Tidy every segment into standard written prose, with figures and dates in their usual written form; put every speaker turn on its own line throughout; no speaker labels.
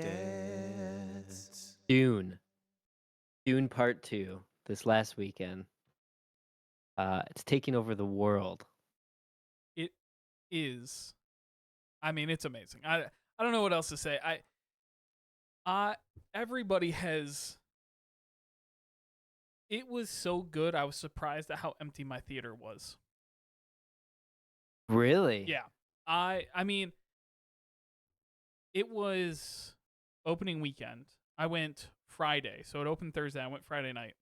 Saddest.
Dune. Dune Part 2 this last weekend. It's taking over the world.
It is. I mean, it's amazing. I don't know what else to say. Everybody has. It was so good. I was surprised at how empty my theater was.
Really?
Yeah. I mean, it was opening weekend. I went Friday, so it opened Thursday. I went Friday night,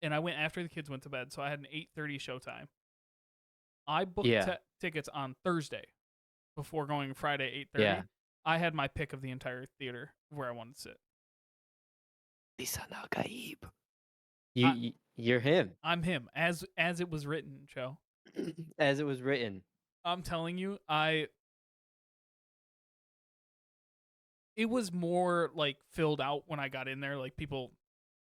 and I went after the kids went to bed. So I had an 8:30 showtime. I booked
Yeah.
tickets on Thursday before going Friday 8:30.
Yeah.
I had my pick of the entire theater where I wanted to sit.
Lisa Nagaib.
I-
You're him.
I'm him as it was written, Joe.
As it was written.
I'm telling you, it was more like filled out when I got in there. Like people,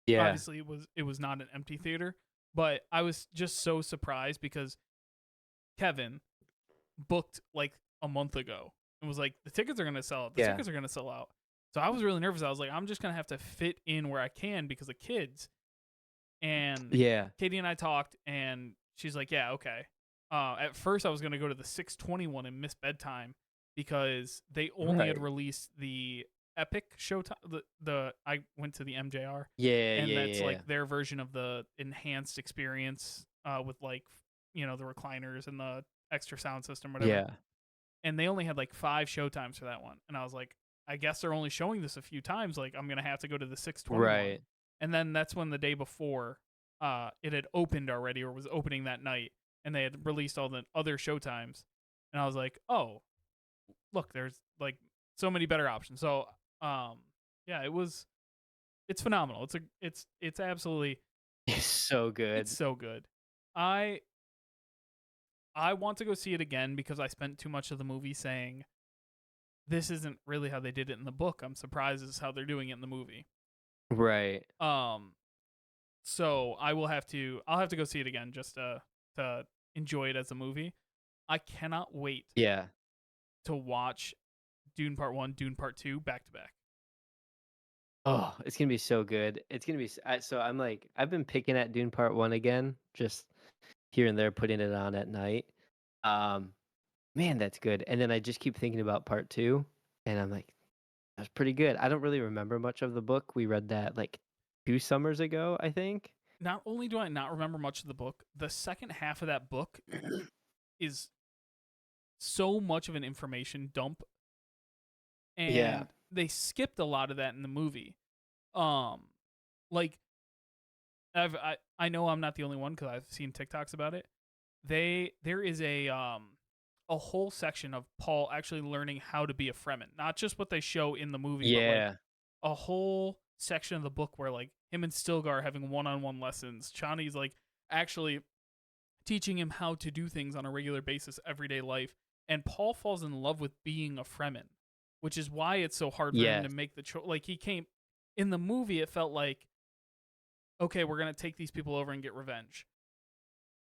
Yeah.
obviously it was not an empty theater, but I was just so surprised because Kevin booked like a month ago and was like, the tickets are gonna sell out. The tickets are gonna sell out. So I was really nervous. I was like, I'm just gonna have to fit in where I can because of kids. And
Yeah.
Katie and I talked, and she's like, yeah, okay. At first, I was gonna go to the 6:21 and miss bedtime because they only had
Right.
released the Epic Showtime. I went to the MJR,
Yeah.
and
Yeah.
that's
Yeah.
like their version of the enhanced experience with like the recliners and the extra sound system, whatever.
Yeah.
And they only had like 5 showtimes for that one, and I was like, I guess they're only showing this a few times. Like I'm gonna have to go to the 6:21.
Right.
And then that's when the day before, it had opened already or was opening that night, and they had released all the other showtimes, and I was like, oh, look, there's like so many better options. So, yeah, it's phenomenal. It's absolutely
It's so good.
it's so good. I want to go see it again because I spent too much of the movie saying this isn't really how they did it in the book. I'm surprised this is how they're doing it in the movie.
Right.
So I'll have to go see it again just to enjoy it as a movie. I cannot wait
Yeah.
to watch Dune Part 1, Dune Part 2 back to back.
Oh, it's gonna be so good. It's gonna be so. I'm like, I've been picking at Dune Part 1 again, just here and there, putting it on at night. Man, that's good. And then I just keep thinking about Part 2, and I'm like, that's pretty good. I don't really remember much of the book. We read that like 2 summers ago, I think.
Not only do I not remember much of the book, the second half of that book is so much of an information dump. And
Yeah.
they skipped a lot of that in the movie. Like I know I'm not the only one because I've seen TikToks about it. There is a whole section of Paul actually learning how to be a Fremen, not just what they show in the movie, but like
Yeah.
a whole section of the book where like him and Stilgar are having one-on-one lessons. Chani's like actually teaching him how to do things on a regular basis, everyday life, and Paul falls in love with being a Fremen, which is why it's so hard for him to
Yes.
make the choice. Like he came in the movie, it felt like, okay, we're gonna take these people over and get revenge,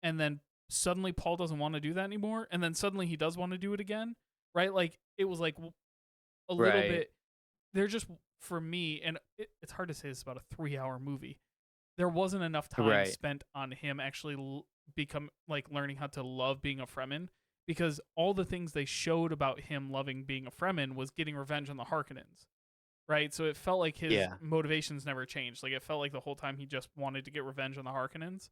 and then suddenly Paul doesn't want to do that anymore, and then suddenly he does want to do it again, right? Like it was like a little
Right.
bit. They're just, for me, and it's hard to say this about a 3-hour movie. There wasn't enough time
Right.
spent on him actually become like learning how to love being a Fremen, because all the things they showed about him loving being a Fremen was getting revenge on the Harkonnens, right? So it felt like his
Yeah.
motivations never changed. Like it felt like the whole time he just wanted to get revenge on the Harkonnens.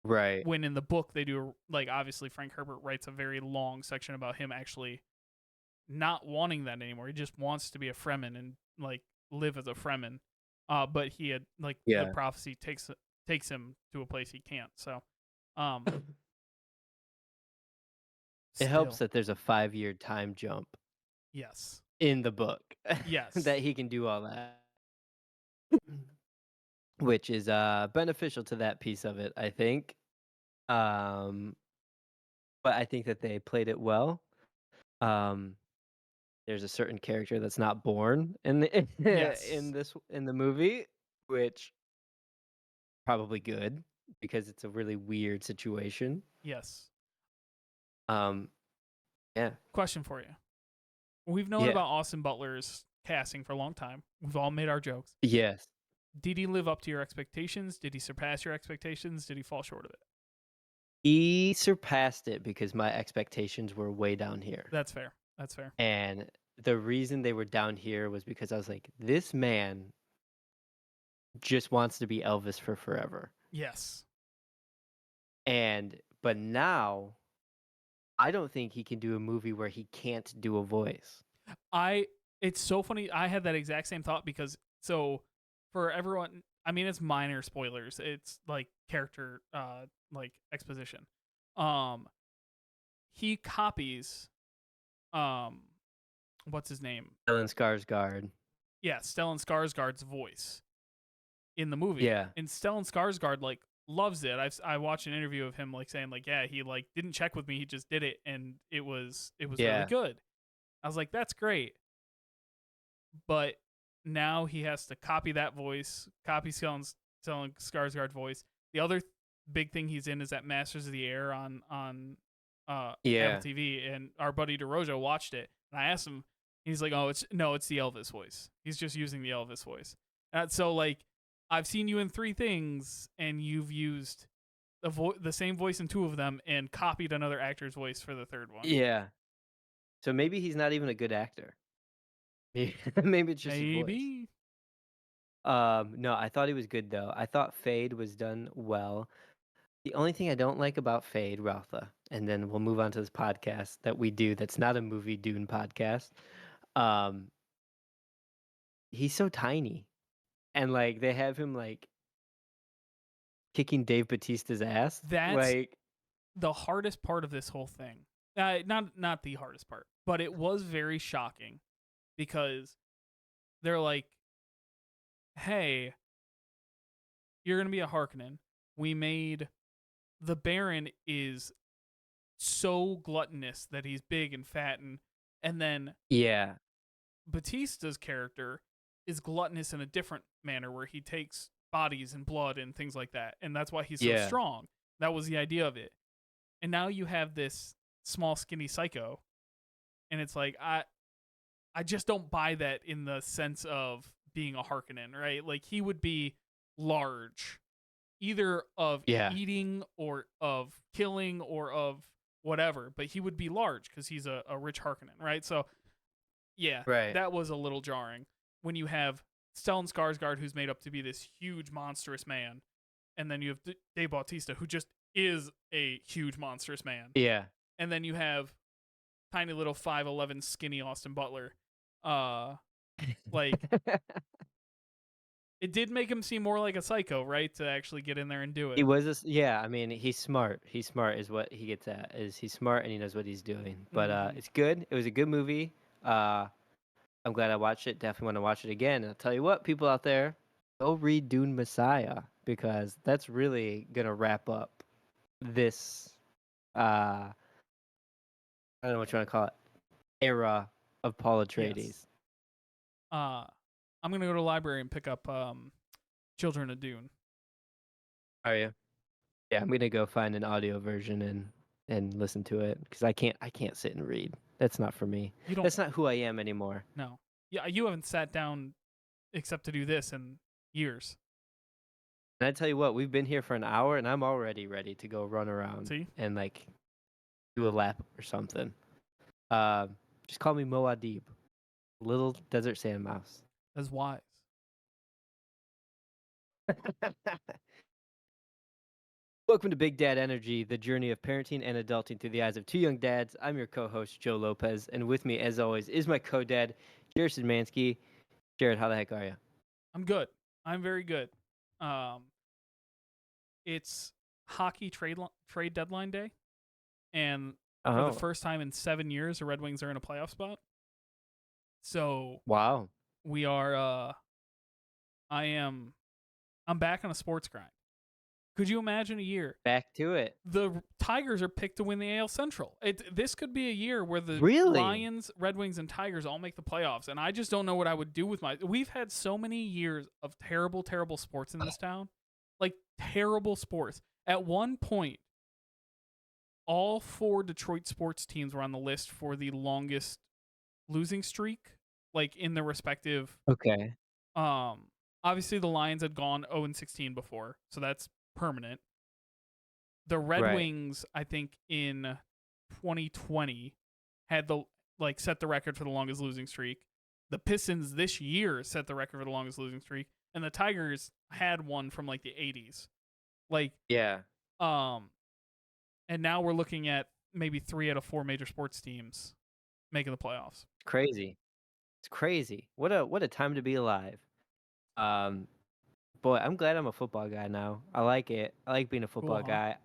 Right.
When in the book they do, like, obviously Frank Herbert writes a very long section about him actually not wanting that anymore. He just wants to be a Fremen and like live as a Fremen. But he had like the
Yeah.
prophecy takes him to a place he can't. So,
It helps
still,
that there's a 5-year time jump
yes,
in the book.
yes,
That he can do all that. Which is beneficial to that piece of it, I think. Um but I think that they played it well. Um there's a certain character that's not born in the
yes,
in the movie, which probably good because it's a really weird situation.
yes.
Um yeah.
Question for you: we've known
Yeah.
about Austin Butler's casting for a long time. We've all made our jokes.
Yes.
Did he live up to your expectations? Did he surpass your expectations? Did he fall short of it?
He surpassed it because my expectations were way down here.
That's fair. That's fair.
And the reason they were down here was because I was like, this man just wants to be Elvis for forever.
Yes.
But now I don't think he can do a movie where he can't do a voice.
It's so funny. I had that exact same thought because for everyone, I mean, it's minor spoilers. It's like character like exposition. He copies what's his name?
Stellan Skarsgård.
Yeah, Stellan Skarsgård's voice in the movie.
Yeah.
And Stellan Skarsgård like loves it. I watched an interview of him like saying like, yeah, he like didn't check with me, he just did it and it was really good. I was like, that's great. But now he has to copy that voice, copy Stellan Skarsgård's voice. The other big thing he's in is that Masters of the Air on Apple TV, and our buddy DeRojo watched it, and I asked him, he's like, "Oh, it's the Elvis voice. He's just using the Elvis voice." So like, I've seen you in 3 things, and you've used the same voice in 2 of them, and copied another actor's voice for the 3rd one.
Yeah. So maybe he's not even a good actor. Maybe it's just his voice. No, I thought he was good though. I thought Fade was done well. The only thing I don't like about Fade, Ralpha, and then we'll move on to this podcast that we do that's not a movie Dune podcast. He's so tiny. And like they have him like kicking Dave Bautista's ass.
That's
like
the hardest part of this whole thing. Not the hardest part, but it was very shocking because they're like, "Hey, you're going to be a Harkonnen. We made the Baron is so gluttonous that he's big and fat and then
yeah.
Bautista's character is gluttonous in a different manner where he takes bodies and blood and things like that, and that's why he's so strong. That was the idea of it. And now you have this small skinny psycho, and it's like I just don't buy that in the sense of being a Harkonnen, right? Like he would be large, either of eating or of killing or of whatever, but he would be large because he's a rich Harkonnen, right? So yeah, that was a little jarring when you have Stellan Skarsgård, who's made up to be this huge monstrous man, and then you have Dave Bautista, who just is a huge monstrous man.
Yeah.
And then you have tiny little 5'11" skinny Austin Butler. Like it did make him seem more like a psycho, right? To actually get in there and do it.
He was I mean, he's smart. He's smart is what he gets at. Is he's smart and he knows what he's doing. But it's good. It was a good movie. I'm glad I watched it. Definitely want to watch it again. And I'll tell you what, people out there, go read Dune Messiah because that's really gonna wrap up this I don't know what you want to call it, era of Paul Atreides.
Yes. I'm gonna go to the library and pick up Children of Dune.
Are you? Yeah, I'm gonna go find an audio version and listen to it because I can't sit and read. That's not for me. That's not who I am anymore.
No. Yeah, you haven't sat down except to do this in years.
And I tell you what, we've been here for an hour and I'm already ready to go run around and like do a lap or something. Just call me Moadib, little desert sand mouse.
That's wise.
Welcome to Big Dad Energy, the journey of parenting and adulting through the eyes of 2 young dads. I'm your co-host, Joe Lopez, and with me, as always, is my co-dad, Jared Sidmansky. Jared, how the heck are you?
I'm good. I'm very good. It's hockey trade deadline day, and for the first time in 7 years, the Red Wings are in a playoff spot. So
wow,
we are. I'm back on a sports grind. Could you imagine a year?
Back to it.
The Tigers are picked to win the AL Central. This could be a year where the Lions, Red Wings, and Tigers all make the playoffs, and I just don't know what I would do with my. We've had so many years of terrible, terrible sports in this town, like terrible sports. At one point, all 4 Detroit sports teams were on the list for the longest losing streak, like in the respective.
Okay.
Um, Obviously the Lions had gone 0-16 before, so that's permanent. The Red
Right.
Wings, I think in 2020, had the like set the record for the longest losing streak. The Pistons this year set the record for the longest losing streak, and the Tigers had one from like the 80s. Like,
Yeah.
um, and now we're looking at maybe 3 out of 4 major sports teams making the playoffs.
Crazy. It's crazy. What a time to be alive. Um, boy, I'm glad I'm a football guy now. I like it. I like being a
Cool,
football
huh?
guy.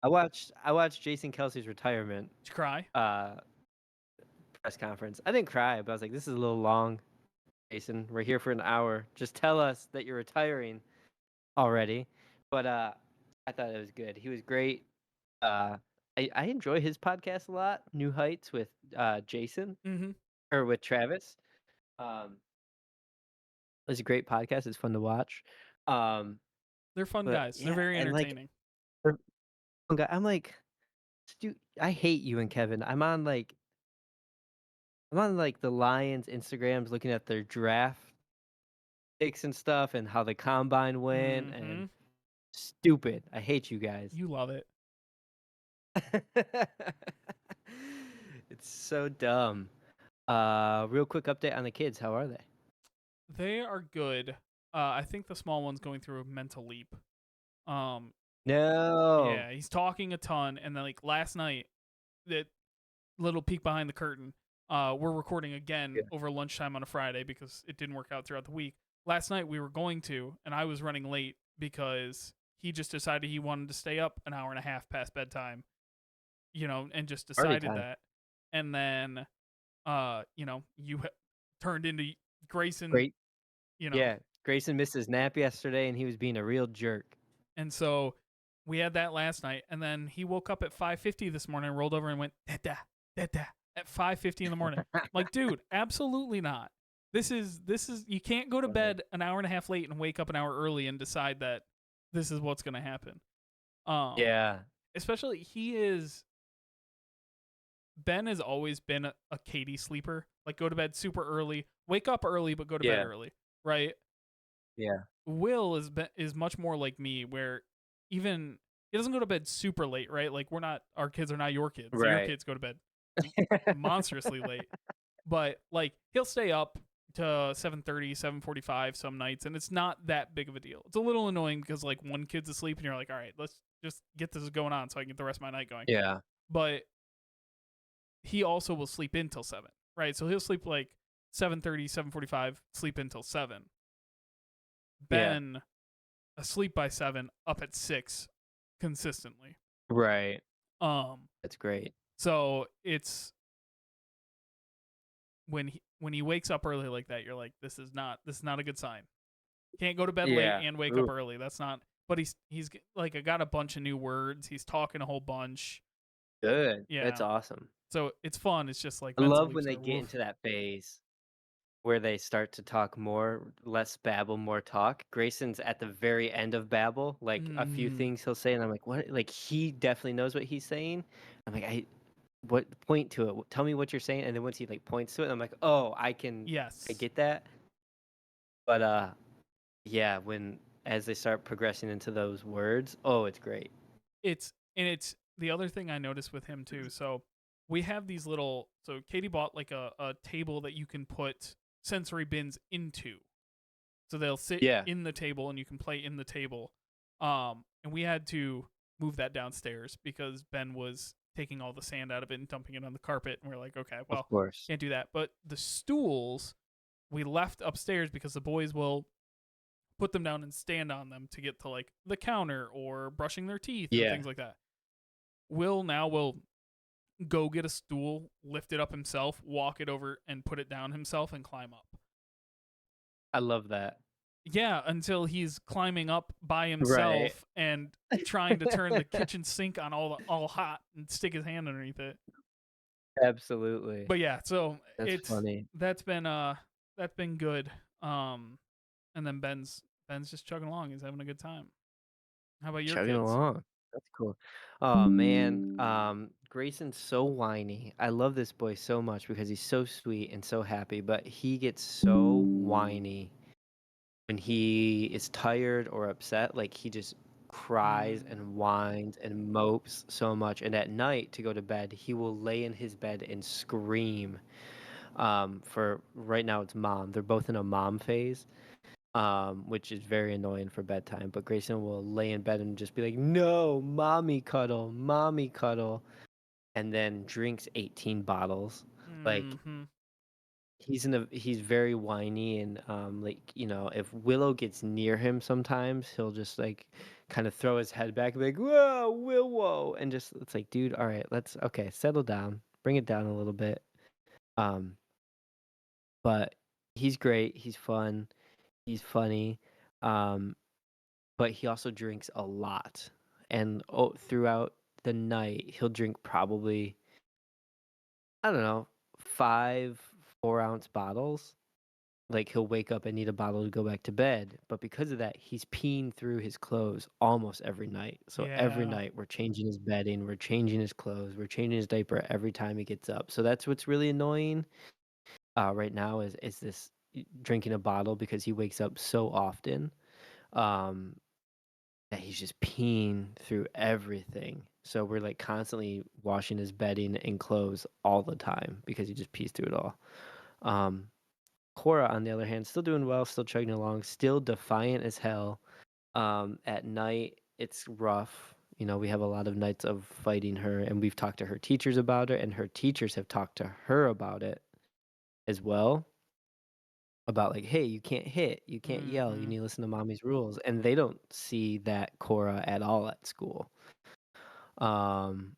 I watched Jason Kelsey's retirement
Did you cry?
uh press conference. I didn't cry, but I was like, this is a little long, Jason. We're here for an hour. Just tell us that you're retiring already. But I thought it was good. He was great. I enjoy his podcast a lot, New Heights with Jason
Mm-hmm.
or with Travis. Um, it's a great podcast. It's fun to watch. Um,
They're fun
but
guys. They're
yeah,
very
and like
entertaining.
for one guy, I'm like, dude, I hate you and Kevin. I'm on like the Lions Instagrams looking at their draft picks and stuff and how the combine went
Mm-hmm.
and stupid. I hate you guys.
You love it.
It's so dumb. Real quick update on the kids. How are they?
They are good. I think the small one's going through a mental leap. Um,
No.
yeah, he's talking a ton, and then like last night, that little peek behind the curtain. We're recording again
Yeah.
over lunchtime on a Friday because it didn't work out throughout the week. Last night we were going to, and I was running late because he just decided he wanted to stay up an hour and a half past bedtime, and just
Party
decided
time.
that. And then, you turned into Grayson,
Great.
you know,
Yeah. Grayson missed his nap yesterday and he was being a real jerk.
and so we had that last night. And then he woke up at 5:50 this morning, rolled over and went da da da at 5:50 in the morning. Like, dude, absolutely not. This is you can't go to
Funny.
bed an hour and a half late and wake up an hour early and decide that this is what's going to happen. Um,
Yeah.
Especially Ben has always been a Katie sleeper. Like, go to bed super early, wake up early, but go to bed
Yeah.
early, right?
Yeah.
Will is much more like me, where even he doesn't go to bed super late, right? Like, our kids are not your kids. So your
Right.
kids go to bed monstrously late, but like he'll stay up to 7:30, 7:45 some nights, and it's not that big of a deal. It's a little annoying because like one kid's asleep and you're like, all right, let's just get this going on so I can get the rest of my night going.
Yeah.
But he also will sleep in till 7, right? So he'll sleep like 7:30, 7:45, sleep until 7.
Yeah.
Ben asleep by 7, up at 6 consistently.
Right.
Um
That's great.
so it's when he wakes up early like that, you're like, this is not a good sign. Can't go to bed late
Yeah.
and wake up
Oof.
early. That's not. But he's like, I got a bunch of new words. He's talking a whole bunch.
Good. That's
Yeah.
awesome.
So it's fun. It's just like
I
mental
love when
leaps
they
are
get
woof.
into that phase where they start to talk more, less babble, more talk. Grayson's at the very end of babble, like a few
Mm,
things he'll say, and I'm like, what? Like he definitely knows what he's saying. I'm like, what? Point to it. Tell me what you're saying, and then once he like points to it, I'm like, oh, I
yes.
get that. But yeah, when as they start progressing into those words, oh, it's great.
It's the other thing I noticed with him too. So we have these little. So Katie bought like a table that you can put sensory bins into. So they'll sit
Yeah.
in the table and you can play in the table. And we had to move that downstairs because Ben was taking all the sand out of it and dumping it on the carpet. And we're like, okay,
Of
well,
course.
can't do that. But the stools we left upstairs because the boys will put them down and stand on them to get to like the counter or brushing their teeth or
Yeah.
things like that. Will go get a stool, lift it up himself, walk it over and put it down himself and climb up.
I love that.
Yeah, until he's climbing up by
Right.
himself and trying to turn the kitchen sink on all hot and stick his hand underneath it.
Absolutely.
But yeah, so
That's funny.
that's been good. And then Ben's just chugging along. He's having a good time. How about your
Chugging
kids?
along. That's cool. Oh, man, Grayson's so whiny. I love this boy so much because he's so sweet and so happy, but he gets so whiny when he is tired or upset, like, he just cries
Mm.
and whines and mopes so much, and at night, to go to bed, he will lay in his bed and scream, for right now, it's mom. They're both in a mom phase, which is very annoying for bedtime. But Grayson will lay in bed and just be like, "No, mommy cuddle," and then drinks 18 bottles. Like
Mhm.
he's very whiny and like if Willow gets near him, sometimes he'll just like kind of throw his head back and be like, "Whoa, Willow," and just it's like, dude, all right, let's okay, settle down, bring it down a little bit. Um, but he's great. He's fun. He's funny. Um, but he also drinks a lot. And throughout the night, he'll drink probably, I don't know, 5 4-ounce bottles. Like he'll wake up and need a bottle to go back to bed. But because of that, he's peeing through his clothes almost every night. So every
Yeah.
night we're changing his bedding, we're changing his clothes, we're changing his diaper every time he gets up. So that's what's really annoying right now is this drinking a bottle because he wakes up so often. Um, that he's just peeing through everything. So we're like constantly washing his bedding and clothes all the time because he just pees through it all. Um, Cora, on the other hand, still doing well, still chugging along, still defiant as hell. At night, it's rough. We have a lot of nights of fighting her, and we've talked to her teachers about it, and her teachers have talked to her about it as well. About like, hey, you can't hit, you can't yell, you
Mhm.
need to listen to mommy's rules, and they don't see that Cora at all at school. Um,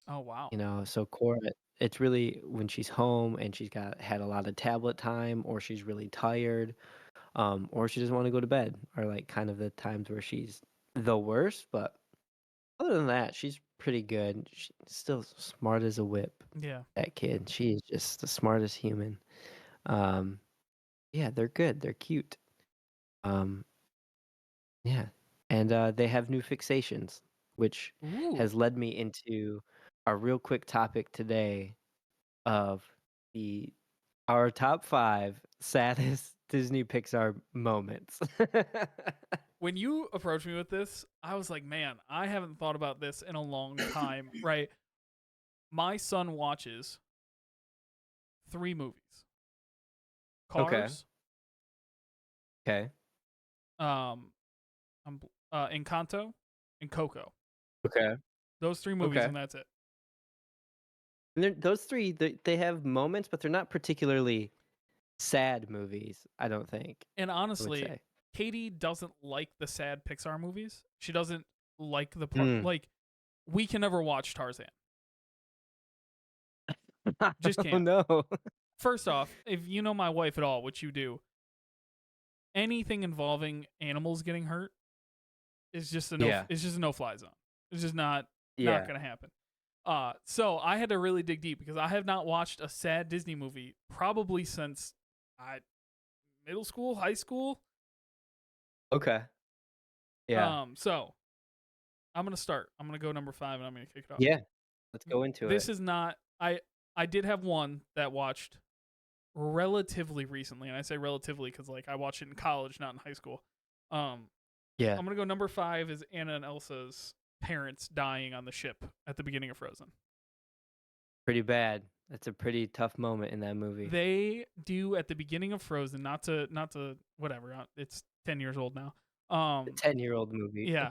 Oh, wow.
so Cora, it's really when she's home and she's had a lot of tablet time, or she's really tired, or she doesn't want to go to bed, are like kind of the times where she's the worst. But other than that, she's pretty good. She's still smart as a whip.
Yeah.
That kid, she is just the smartest human. Um, yeah, they're good. They're cute. Um, yeah, and they have new fixations, which
Ooh.
has led me into a real quick topic today of the our top 5 saddest Disney Pixar moments.
When you approached me with this, I was like, man, I haven't thought about this in a long time, right? My son watches 3 movies:
Okay.
Cars,
Okay.
um, Encanto, and Coco.
Okay.
Those 3 movies,
Okay.
and that's it.
And those 3, they have moments, but they're not particularly sad movies, I don't think,
And
I would
honestly,
say.
Katie doesn't like the sad Pixar movies. She doesn't like the part
Mm.
like we can never watch Tarzan. Just
Oh,
can't.
no.
First off, if you know my wife at all, which you do, anything involving animals getting hurt is just a no.
Yeah.
It's just a no fly zone. It's just not
Yeah.
gonna happen. So I had to really dig deep because I have not watched a sad Disney movie probably since I middle school, high school.
Okay. Yeah.
So I'm gonna start. I'm gonna go number 5, and I'm gonna kick it off.
Yeah. Let's go into
This
it.
is not. I did have one that watched relatively recently, and I say relatively because like I watched it in college, not in high school. Um,
Yeah.
I'm gonna go number 5 is Anna and Elsa's parents dying on the ship at the beginning of Frozen.
Pretty bad. That's a pretty tough moment in that movie.
They do at the beginning of Frozen, not to whatever. It's 10 years old now.
The 10-year-old movie.
Yeah.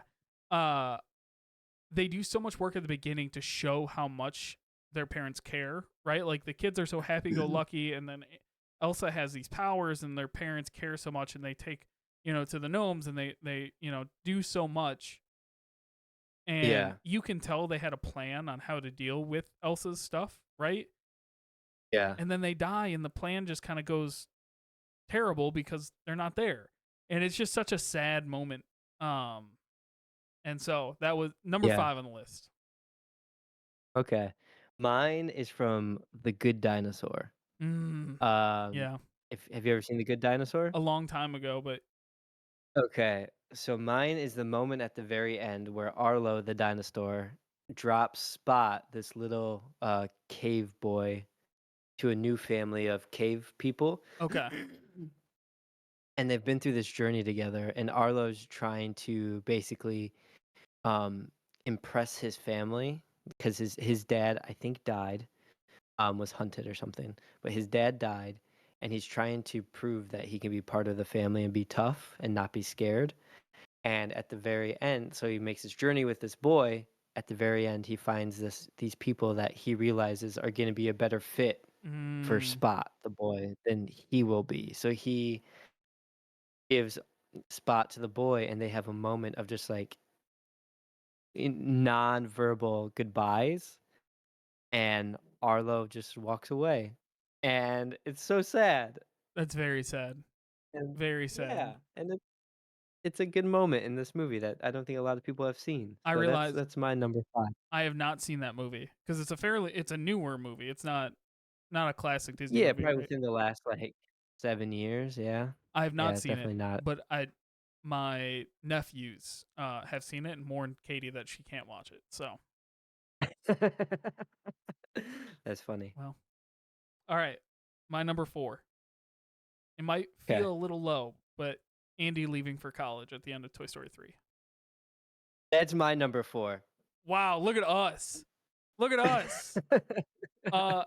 Uh, they do so much work at the beginning to show how much their parents care, right? Like the kids are so happy go lucky, and then Elsa has these powers, and their parents care so much, and they take to the gnomes, and they do so much, and
Yeah.
you can tell they had a plan on how to deal with Elsa's stuff, right?
Yeah.
And then they die, and the plan just kind of goes terrible because they're not there, and it's just such a sad moment. Um, and so that was number
Yeah.
5 on the list.
Okay. Mine is from The Good Dinosaur.
Mm,
Um,
yeah,
if have you ever seen The Good Dinosaur?
a long time ago, but
Okay. So mine is the moment at the very end where Arlo the dinosaur drops Spot, this little cave boy, to a new family of cave people.
Okay.
And they've been through this journey together, and Arlo's trying to basically um impress his family because his dad, I think, died, was hunted or something. But his dad died, and he's trying to prove that he can be part of the family and be tough and not be scared. And at the very end, so he makes his journey with this boy. At the very end, he finds these people that he realizes are going to be a better fit for
Mm,
Spot, the boy, than he will be. So he gives Spot to the boy, and they have a moment of just like non-verbal goodbyes, and Arlo just walks away, and it's so sad.
that's very sad.
And
Very sad.
yeah, and it's a good moment in this movie that I don't think a lot of people have seen.
I
So
realize
that's my number 5.
I have not seen that movie because it's a newer movie. It's not a classic Disney
Yeah,
movie,
probably
right?
within the last, like, 7 years, yeah.
I have
Yeah,
not
it's
seen it,
definitely not.
but my nephews have seen it and warned Katie that she can't watch it. So,
That's funny.
well, all right. My number 4. It might
Okay,
feel a little low, but Andy leaving for college at the end of Toy Story 3.
that's my number 4.
Wow, look at us. Look at us. Uh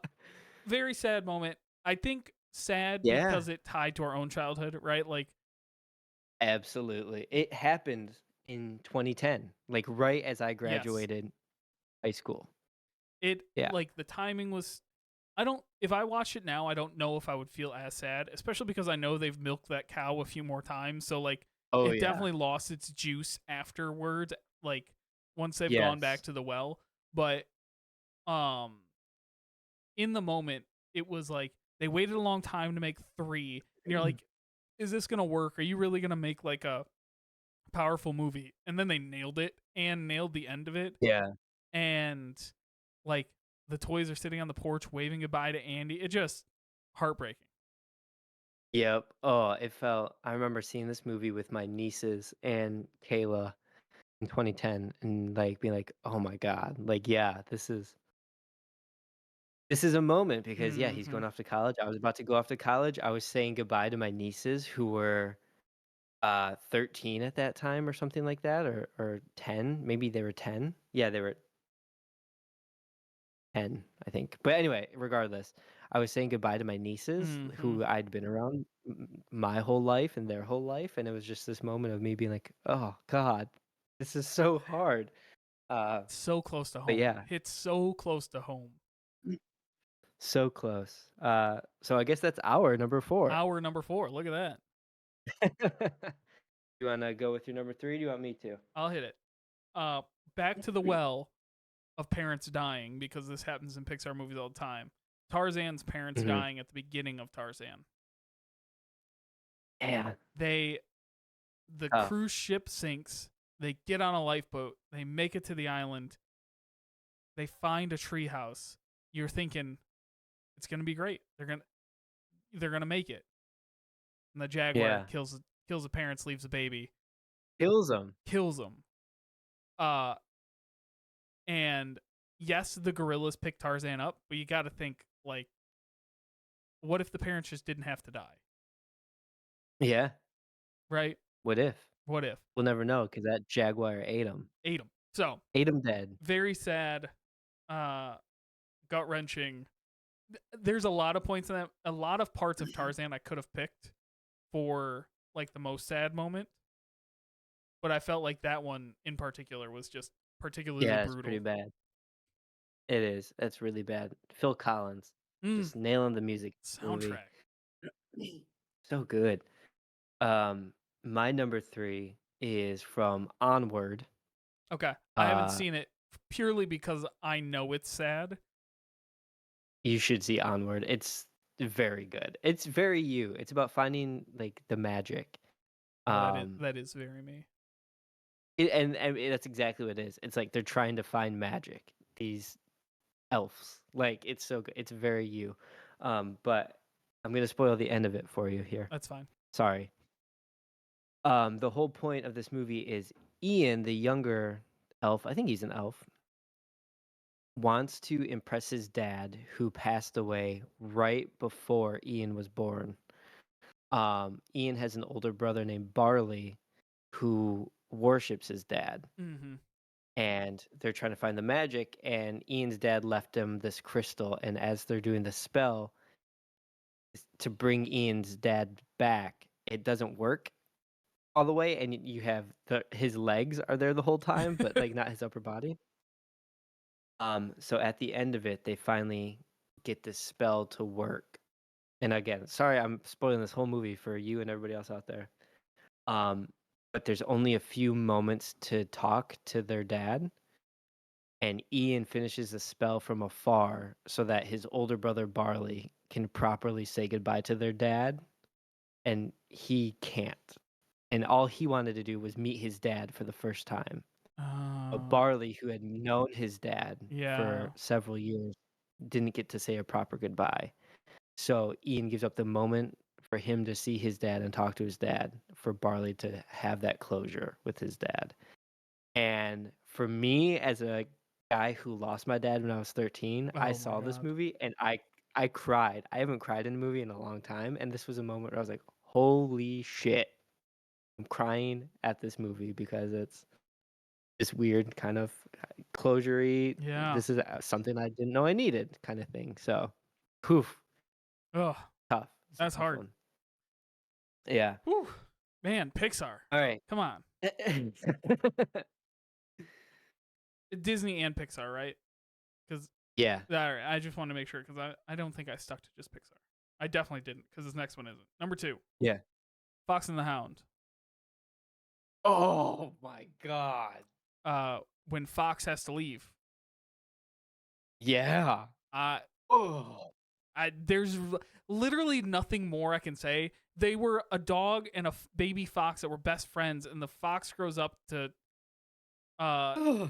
very sad moment. I think sad
Yeah,
because it tied to our own childhood, right? Like
absolutely. It happened in 2010, like, right as I
yes.
graduated high school.
It
Yeah.
like the timing was I don't if I watch it now, I don't know if I would feel as sad, especially because I know they've milked that cow a few more times. So like
Oh,
it
yeah.
definitely lost its juice afterwards, like once they've gone back
Yes.
to the well. But um in the moment, it was like they waited a long time to make 3 and you're like, is this gonna work? Are you really gonna make like a powerful movie? And then they nailed it and nailed the end of it.
Yeah.
And like the toys are sitting on the porch waving goodbye to Andy. It just heartbreaking.
Yep. Oh, I remember seeing this movie with my nieces and Kayla in 2010 and, like, being like, "Oh my god." Like, yeah, this is a moment because, yeah, he's
Hmm.
going off to college. I was about to go off to college. I was saying goodbye to my nieces who were 13 at that time or something like that, or 10. Maybe they were 10. Yeah, they were 10, I think. But anyway, regardless, I was saying goodbye to my nieces
Hmm.
who I'd been around my whole life and their whole life, and it was just this moment of me being like, "Oh God, this is so hard." Uh,
So close to
but
home.
yeah,
Hits so close to home.
so close. So I guess that's our number 4.
Our number 4. Look at that.
You wanna go with your number 3? Do you want me to?
I'll hit it. Uh, Back to the well of parents dying because this happens in Pixar movies all the time. Tarzan's parents
Hmm.
dying at the beginning of Tarzan.
Yeah.
They the
Tough.
cruise ship sinks. They get on a lifeboat. They make it to the island. They find a treehouse. You're thinking it's gonna be great. They're gonna make it. And the jaguar
Yeah.
kills the parents, leaves the baby,
Kills them.
kills them. Uh, and yes, the gorillas pick Tarzan up, but you got to think like, what if the parents just didn't have to die,
Yeah.
right?
What if?
What if
We'll never know because that jaguar ate him.
ate them? So
Ate him dead.
very sad, uh, gut wrenching. There's a lot of points in that. A lot of parts of Tarzan I could have picked for like the most sad moment, but I felt like that one in particular was just particularly
Yeah, it's pretty
brutal.
bad. It is. That's really bad. Phil Collins,
Mm,
just nailing the music in the movie.
soundtrack.
So good. Um, my number 3 is from Onward.
Okay, I haven't
Uh,
seen it purely because I know it's sad.
you should see Onward. It's very good. It's very you. It's about finding, like, the magic.
Oh,
Um,
that is very me.
and that's exactly what it is. It's like they're trying to find magic. These elves. Like, it's so good. It's very you. But I'm gonna spoil the end of it for you here.
That's fine.
Sorry. The whole point of this movie is Ian, the younger elf, I think he's an elf, wants to impress his dad who passed away right before Ian was born. Ian has an older brother named Barley who worships his dad,
Mm-hmm.
and they're trying to find the magic, and Ian's dad left him this crystal, and as they're doing the spell to bring Ian's dad back, it doesn't work all the way, and you have his legs are there the whole time, but like not his upper body. So at the end of it, they finally get this spell to work. And again, sorry, I'm spoiling this whole movie for you and everybody else out there. Um, but there's only a few moments to talk to their dad, and Ian finishes the spell from afar so that his older brother Barley can properly say goodbye to their dad, and he can't. And all he wanted to do was meet his dad for the first time. But
Oh,
Barley, who had known his dad
yeah.
for several years, didn't get to say a proper goodbye. So Ian gives up the moment for him to see his dad and talk to his dad, for Barley to have that closure with his dad. And for me, as a guy who lost my dad when I was 13, I
Oh my
saw this
God.
movie and I cried. I haven't cried in a movie in a long time, and this was a moment where I was like, "Holy shit!" I'm crying at this movie because it's this weird kind of closure-y.
Yeah.
This is something I didn't know I needed, kind of thing. So, poof,
Oh,
tough. It's a
that's
tough
hard.
one. Yeah.
Whew. Man, Pixar.
All right.
Come on. Disney and Pixar, right? Because
Yeah.
all right, I just want to make sure because I don't think I stuck to just Pixar. I definitely didn't because this next one isn't. Number 2,
Yeah.
Fox and the Hound.
Oh my god.
When Fox has to leave.
Yeah.
Uh,
Oh.
there's literally nothing more I can say. They were a dog and a baby fox that were best friends, and the fox grows up to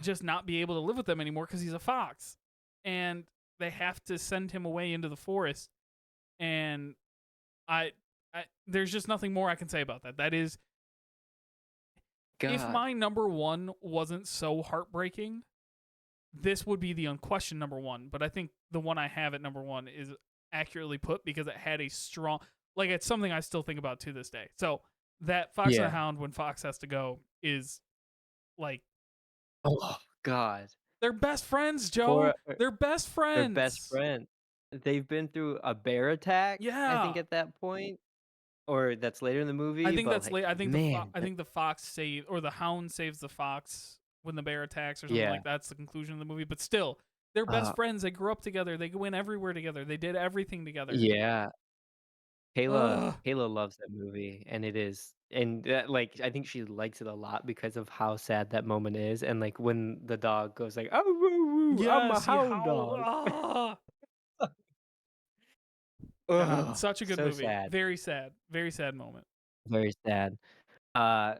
just not be able to live with them anymore because he's a fox, and they have to send him away into the forest. And I, there's just nothing more I can say about that. That is, if
God.
my number one wasn't so heartbreaking, this would be the unquestioned number one. But I think the one I have at number one is accurately put because it had a strong, like, it's something I still think about to this day. So that Fox and the
Yeah.
Hound, when Fox has to go, is like,
Oh god.
they're best friends, Joe.
Poor
They're best
their best
friends.
friend. They've been through a bear attack, I think,
Yeah.
at that point, or that's later in the
I
movie,
think
but
that's
like,
late. I think
man,
I think the fox save or the hound saves the fox when the bear attacks or something
yeah.
like that. That's the conclusion of the movie. But still, they're best
Uh,
friends. They grew up together. They went everywhere together. They did everything together.
yeah. Kayla
Ugh.
Kayla loves that movie, and it is, and that, like, I think she likes it a lot because of how sad that moment is, and like when the dog goes like, "Oh, woo, woo, I'm a
Yes, he
hound
howled.
dog."
Ah. God,
Oh,
such a good
so
movie.
sad.
Very sad. Very sad moment.
Very sad.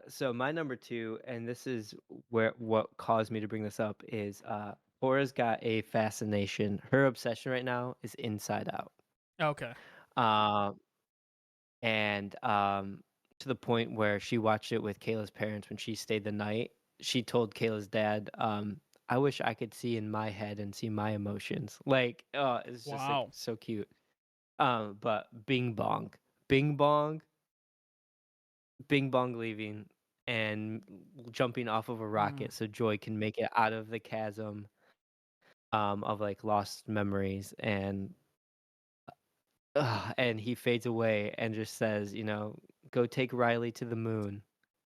So my number two, and this is where what caused me to bring this up is Laura's got a fascination. Her obsession right now is Inside Out.
Okay.
Um, and to the point where she watched it with Kayla's parents when she stayed the night. She told Kayla's dad, "I wish I could see in my head and see my emotions." Like, oh, it's just like
Wow.
so cute. But Bing Bong, Bing Bong leaving and jumping off of a
Mm.
rocket so Joy can make it out of the chasm of like lost memories, and he fades away and just says, "Go take Riley to the moon,"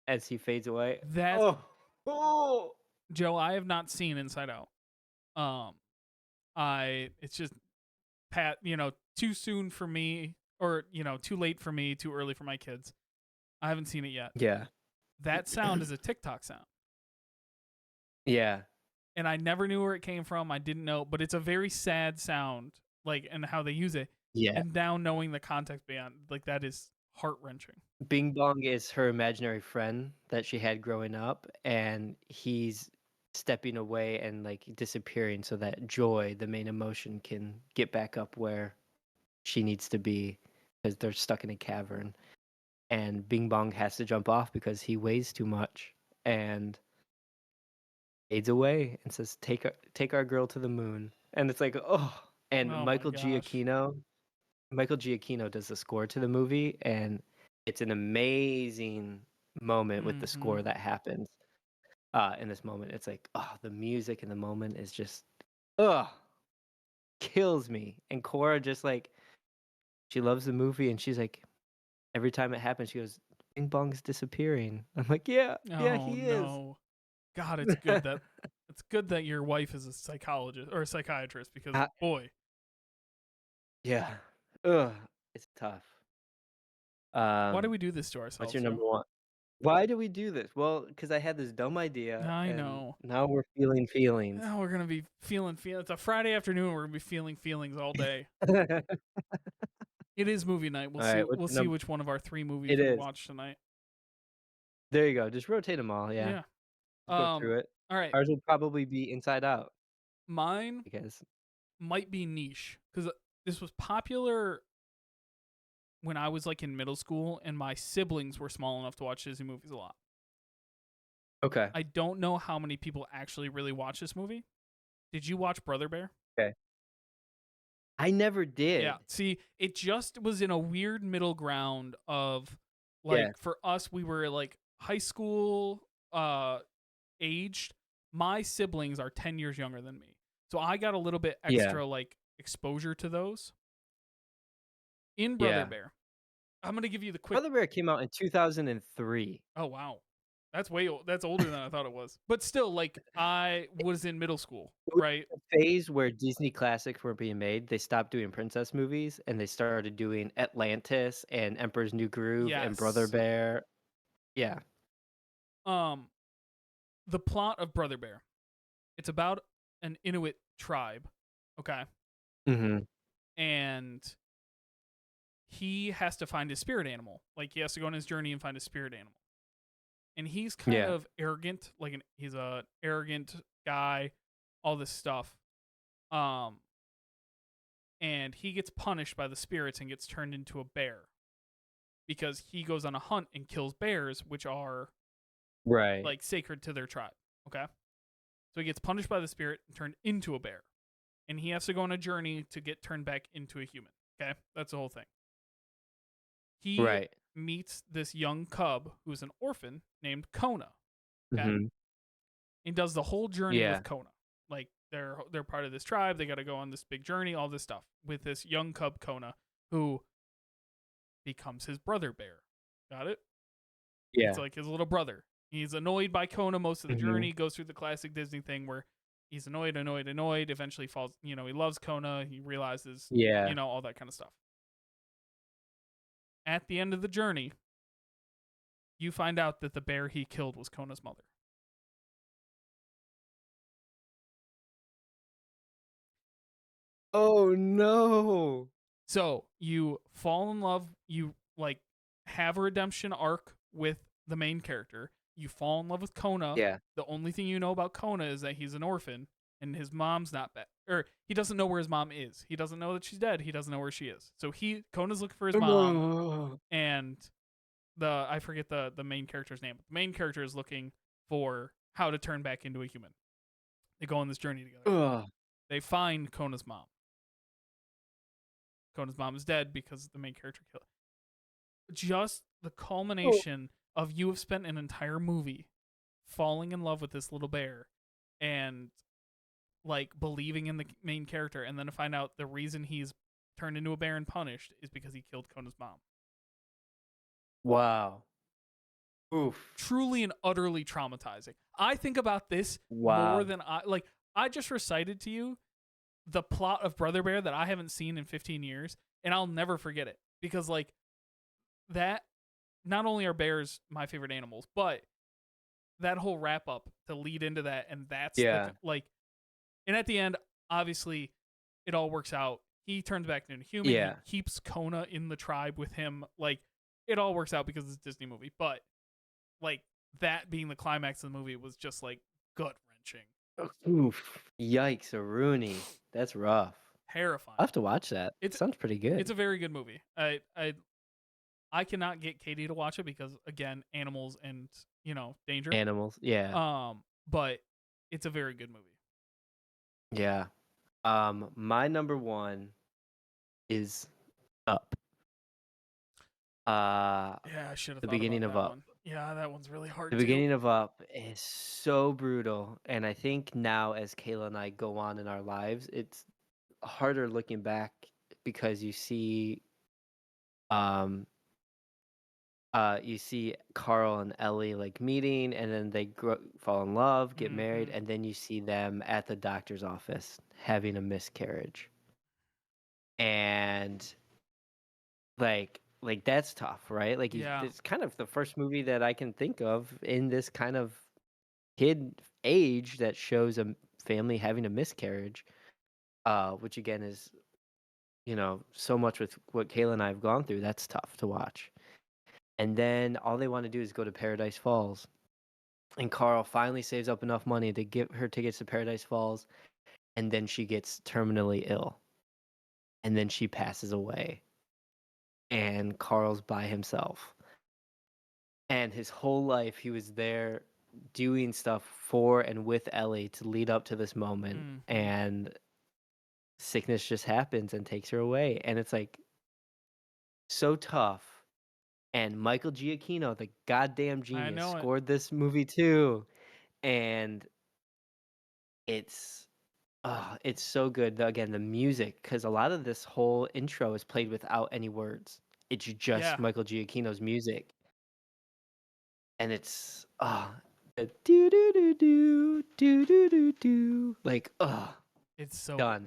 as he fades away.
That
Oh, oh,
Joe, I have not seen Inside Out. Um, it's just too soon for me, or too late for me, too early for my kids. I haven't seen it yet.
yeah,
That sound is a TikTok sound,
yeah,
and I never knew where it came from. I didn't know, but it's a very sad sound, like, and how they use it.
yeah.
And now knowing the context beyond, like, that is heart wrenching.
Bing Bong is her imaginary friend that she had growing up, and he's stepping away and like disappearing so that Joy, the main emotion, can get back up where she needs to be because they're stuck in a cavern. and Bing Bong has to jump off because he weighs too much, and fades away and says, take our girl to the moon." And it's like, oh, and
Oh my gosh.
Michael Giacchino does the score to the movie, and it's an amazing moment with the
Mm-hmm.
score that happens in this moment. It's like, oh, the music in the moment is just, oh, kills me. And Cora just like, she loves the movie, and she's like, every time it happens, she goes, Bing Bong's disappearing. I'm like, yeah, yeah,
Oh
he is.
no. God, it's good that your wife is a psychologist or a psychiatrist because
Uh,
boy,
yeah. Ugh, it's tough.
why do
Um,
we do this to
what's your
ourselves though?
number one? Why do we do this? Well, because I had this dumb idea,
I
and
know.
now we're feeling feelings.
Now we're gonna be feeling It's a Friday afternoon. We're gonna be feeling feelings all day.
All
It is movie night. We'll see.
right, what's
We'll
your
see
number?
which one of our 3 movies
It
we
is.
watch tonight.
There you go. Just rotate them all. Yeah,
Yeah.
just go through it.
All right.
Ours will probably be Inside Out
Mine
because
might be niche because this was popular when I was like in middle school, and my siblings were small enough to watch Disney movies a lot.
okay,
I don't know how many people actually really watch this movie. Did you watch Brother Bear?
okay. I never
Yeah.
did.
See, it just was in a weird middle ground of
Yeah,
like for us, we were like high school aged. My siblings are 10 years younger than me. So I got a little bit
yeah,
extra like exposure to those. In Brother
yeah.
Bear, I'm going to give you the quick.
Brother Bear came out in 2003.
Oh wow. That's older than I thought it was. But still like I was in middle school,
It was
right?
a phase where Disney classics were being made. They stopped doing princess movies, and they started doing Atlantis and Emperor's New Groove and Brother
Yes.
Bear. Yeah.
Um the plot of Brother Bear. It's about an Inuit tribe, okay?
Mhm.
And he has to find his spirit animal. Like he has to go on his journey and find his spirit animal. And he's kind
Yeah.
of arrogant, he's a arrogant guy, all this stuff. Um and he gets punished by the spirits and gets turned into a bear because he goes on a hunt and kills bears which are
Right.
like sacred to their tribe, okay? So he gets punished by the spirit and turned into a bear. And he has to go on a journey to get turned back into a human, okay? That's the whole thing. He
Right.
meets this young cub who's an orphan named Kona. Okay,
Mhm.
and does the whole journey with
Yeah.
Kona. Like they're part of this tribe. They got to go on this big journey, all this stuff with this young cub Kona, who becomes his brother bear. Got it? It's
Yeah.
like his little brother. He's annoyed by Kona most of the
Mhm.
journey. Goes through the classic Disney thing where he's annoyed, annoyed, annoyed. Eventually falls. You know, he loves Kona. He realizes,
Yeah.
all that kind of stuff. At the end of the journey, you find out that the bear he killed was Kona's mother.
Oh, no.
So you fall in love, you like have a redemption arc with the main character. You fall in love with Kona.
Yeah.
The only thing you know about Kona is that he's an orphan and his mom's not bad. Or he doesn't know where his mom is. He doesn't know that she's dead. He doesn't know where she is. So Kona's looking for his mom,
No.
and I forget the main character's name. The main character is looking for how to turn back into a human. They go on this journey together.
Ugh.
They find Kona's mom. Kona's mom is dead because the main character killed. Just the
Oh.
culmination of you have spent an entire movie falling in love with this little bear and like believing in the main character, and then to find out the reason he's turned into a bear and punished is because he killed Kona's mom.
Wow. Oof.
Truly and utterly traumatizing. I think about this more
Wow.
than I just recited to you the plot of Brother Bear that I haven't seen in 15 years, and I'll never forget it because like that. Not only are bears my favorite animals, but that whole wrap up to lead into that, and that's the
Yeah.
like, and at the end, obviously, it all works out. He turns back into a human. He
Yeah.
keeps Kona in the tribe with him. Like, it all works out because it's a Disney movie. But like that being the climax of the movie was just like gut wrenching,
Oof. Yikes, a Rooney. That's rough.
terrifying.
I'll have to watch that.
It's
Sounds pretty good.
it's a very good movie. I cannot get Katie to watch it because again, animals and danger.
Animals. Yeah.
But it's a very good movie.
Yeah. My number one is Up. Uh,
Yeah, I should have
the
thought
beginning
about
of
that
Up.
one. Yeah, that one's really
The
hard too.
beginning of Up is so brutal, and I think now as Kayla and I go on in our lives, it's harder looking back because um you see Carl and Ellie like meeting, and then they fall in love, get married,
Hmm.
and then you see them at the doctor's office having a miscarriage. And like that's tough, right? Like
Yeah.
it's kind of the first movie that I can think of in this kind of kid age that shows a family having a miscarriage, which again is, so much with what Kayla and I have gone through. That's tough to watch. And then all they want to do is go to Paradise Falls. And Carl finally saves up enough money to get her tickets to Paradise Falls, and then she gets terminally ill. And then she passes away. And Carl's by himself. And his whole life he was there doing stuff for and with Ellie to lead up to this moment.
Hmm.
And sickness just happens and takes her away. And it's like so tough. And Michael Giacchino, the goddamn
I
genius,
know it.
scored this movie too. And it's it's so good. Again, the music, because a lot of this whole intro is played without any words. It's just
Yeah.
Michael Giacchino's music, and it's the do do do do do do do do, like done. It's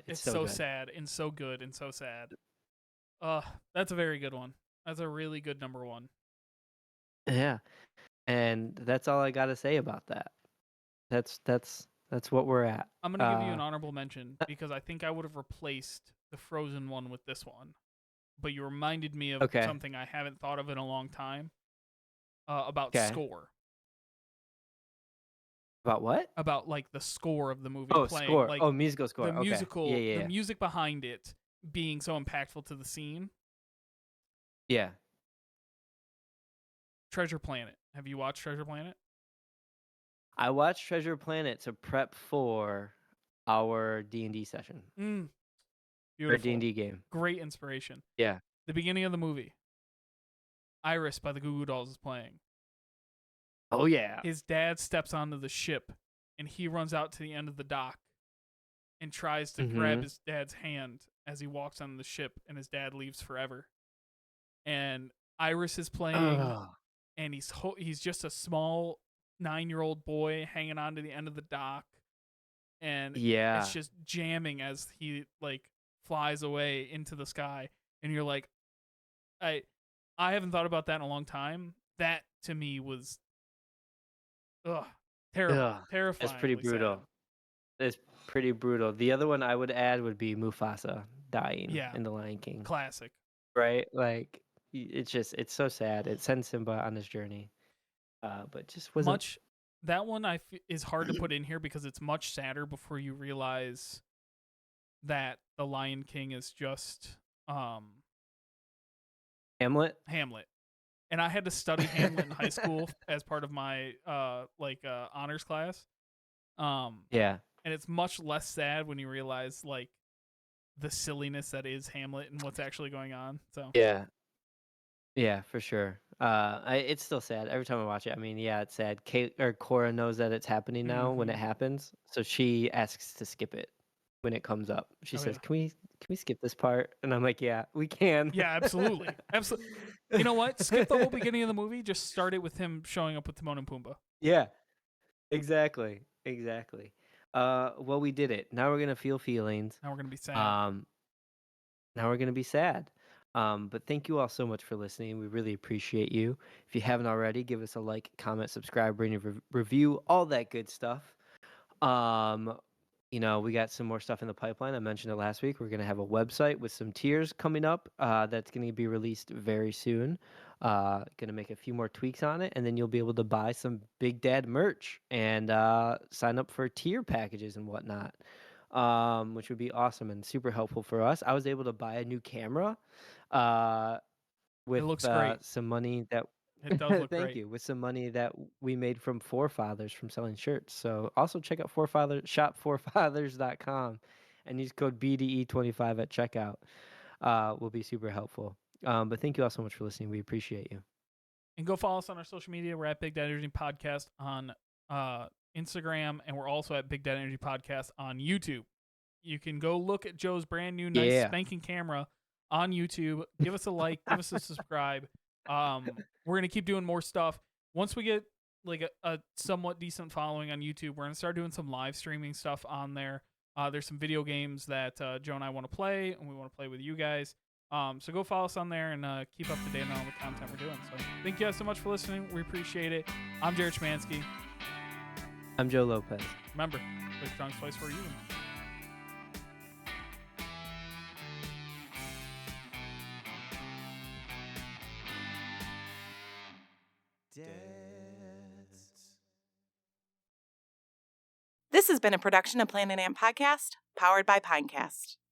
It's
so
so
good.
sad and so good and so sad. Uh, that's a very good one. That's a really good number one.
Yeah, and that's all I gotta say about that. That's what we're at.
I'm gonna give you an honorable mention because I think I would have replaced the Frozen one with this one, but you reminded me of
Okay,
something I haven't thought of in a long time. About
okay.
score,
About what?
about like the score of the movie
Oh,
playing,
score.
like
Oh, musical score. Okay. Yeah, yeah,
the
yeah.
music behind it being so impactful to the scene.
Yeah.
Treasure Planet. Have you watched Treasure Planet?
I watched Treasure Planet to prep for our D&D session
Mm,
or
beautiful.
D&D game.
Great inspiration.
Yeah.
The beginning of the movie, Iris by the Goo Goo Dolls is playing.
Oh yeah.
His dad steps onto the ship and he runs out to the end of the dock and tries to grab
Mhm.
his dad's hand as he walks on the ship and his dad leaves forever. And Iris is playing
Oh.
and he's just a small 9-year-old boy hanging on to the end of the dock and it's
Yeah.
just jamming as he like flies away into the sky and you're like I I haven't thought about that in a long time. That to me was ugh, terrible,
Ugh. That's pretty
terrifyingly sad.
brutal. That's pretty brutal. The other one I would add would be Mufasa dying
Yeah,
in The Lion King.
classic.
Right? Like it's so sad. It sends Simba on his journey. But just wasn't
Much that one is hard to put in here because it's much sadder before you realize that The Lion King is just
Hamlet.
Hamlet. And I had to study Hamlet in high school as part of my honors class. Um
Yeah.
and it's much less sad when you realize like the silliness that is Hamlet and what's actually going on. So,
Yeah. Yeah, for sure. It's still sad every time I watch it. I mean, yeah, it's sad. Kate or Cora knows that it's happening now when it
mhm.
happens, so she asks to skip it when it comes up. She
Oh
says,
yeah.
"Can we skip this part?" And I'm like, "Yeah, we can."
Yeah, absolutely. Absolutely. You know what? Skip the whole beginning of the movie. Just start it with him showing up with Timon and Pumbaa.
Yeah, exactly, exactly. Well, we did it. Now we're gonna feel feelings.
Now we're gonna be sad.
Um, Now we're gonna be sad. But thank you all so much for listening. We really appreciate you. If you haven't already, give us a like, comment, subscribe, rate, and review, all that good stuff. Um, we got some more stuff in the pipeline. I mentioned it last week. We're gonna have a website with some tiers coming up. That's gonna be released very soon. Gonna make a few more tweaks on it, and then you'll be able to buy some Big Dad merch and sign up for tier packages and whatnot, which would be awesome and super helpful for us. I was able to buy a new camera. Uh,
It
with
looks great.
some money that
It does look
thank
great.
you, with some money that we made from Forefathers from selling shirts. So also check out Forefather shopforefathers.com and use code BDE25 at checkout. Will be super helpful. But thank you all so much for listening. We appreciate you.
And go follow us on our social media. We're at Big Dad Energy Podcast on Instagram, and we're also at Big Dad Energy Podcast on YouTube. You can go look at Joe's brand new nice
Yeah.
spanking camera on YouTube. Give us a like, give us a subscribe. We're gonna keep doing more stuff. Once we get like a somewhat decent following on YouTube, we're gonna start doing some live streaming stuff on there. There's some video games that Joe and I want to play, and we want to play with you guys. So go follow us on there and keep up to date on all the content we're doing. So thank you guys so much for listening. We appreciate it. I'm Jared Schmansky.
I'm Joe Lopez.
Remember, click tongues twice for you.
This has been a production of Planet Amp Podcast, powered by Pinecast.